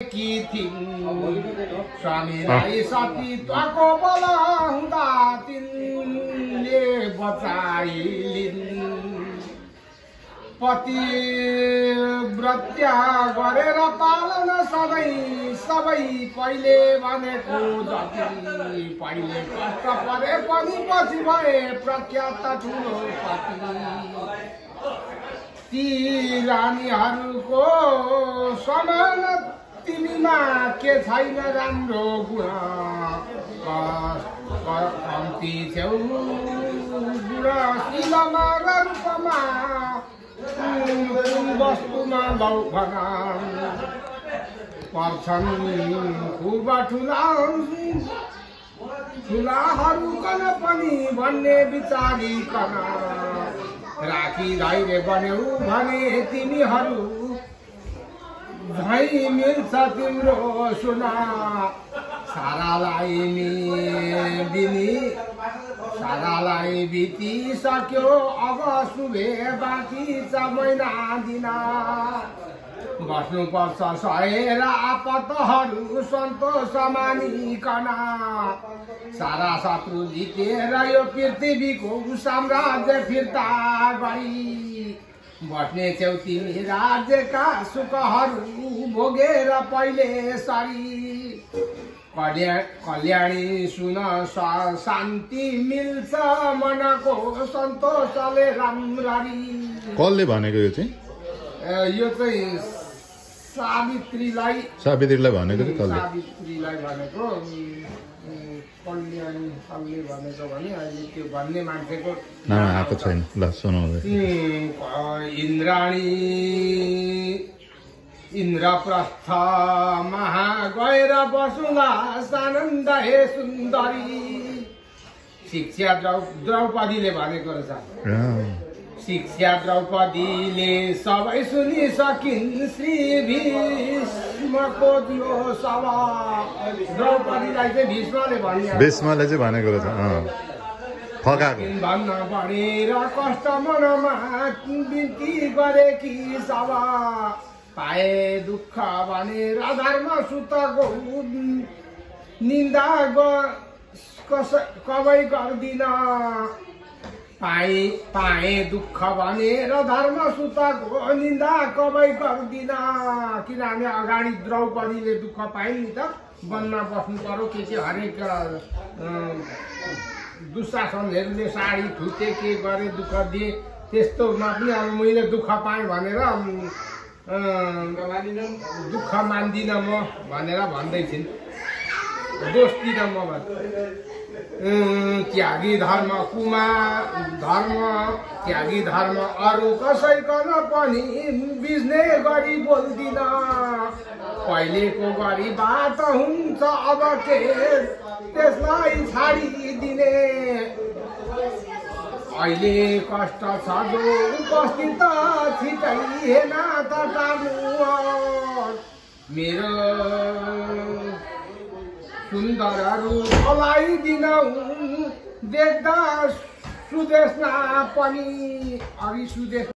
की थिइन् स्वामीलाई सतीत्वको बल हुँदा तिनले बचाइलिन् पतिव्रत्या गरेर पालन सबै पहिले भनेको जति पहिले कष्ट परे पनि पछि भए प्रख्यात ठुलो पति ती रानीहरूको समान तिमीमा के छैन राम्रो गुण कम्ती छेउ गुणशीलमा र रूपमा वस्तुमा लौ भना पर्छन् खुब ठुलाहरूकन पनि भन्ने विचारिकन राखी धैर्य बन्यौ भने तिमीहरू झै मिल्छ तिम्रो सुना सारालाई बितिसक्यो अब सुभे बाँकी छ महिना दिन बस्नुपर्छ सहेर आपतहरू सन्तोष मानिकन सारा शत्रु जितेर यो पृथ्वीको साम्राज्य फिर्ता गरी बस्ने छेउ तिमी राज्यका सुखहरू भोगेर पहिले सरी कल्याणी सुन शान्ति मिल्छ मनको सन्तोषले राम्ररी। कसले भनेको यो चाहिँ सावित्रीलाई भनेको सावित्रीलाई भनेको कल्याणी भनेको भने अहिले त्यो भन्ने मान्छेको नाम आएको छैन। ल सुनाउँदै इन्द्राणी इन्द्रप्रस्थ महा गएर बसुँला सानन्द हे सुन्दरी शिक्षा द्रौपदीले भनेको रहेछ। शिक्षा द्रौपदीले सबै सुनिसकिन् श्री भीष्मको दियो सभा द्रौपदीलाई चाहिँ भीष्मले भनेको रहेछ फकाको भन्न भनेर कष्ट मनमा बिन्ती गरेकी सभा पाए दुःख भनेर धर्म सुतको निन्दा कबै गर्दिन पाए दुःख भनेर धर्म सुतको निन्दा कबै गर्दिन किनभने अगाडि द्रौपदीले दुःख पाइन् नि त वनमा बस्नु पर्यो के हरेक दुशासनहरूले साडी थुते के गरे दुःख दिए त्यस्तोमा पनि अब मैले दुःख पाएँ भनेर दुःख मान्दिनँ म भनेर भन्दै छिन् दोष दिन म त्यागी धर्म त्यागी धर्म अरू कसैकन पनि बिज्ने गरी बोल्दिन पहिलेको गरी बात हुन्छ अब के त्यसलाई छाडिदिने अहिले कष्ट छ जो उपस्थित छिटै हेर्न त टार्नु मेरो सुन्दरहरू बोलाइदिन देख्दा सुदेशना पनि अघि सुदेश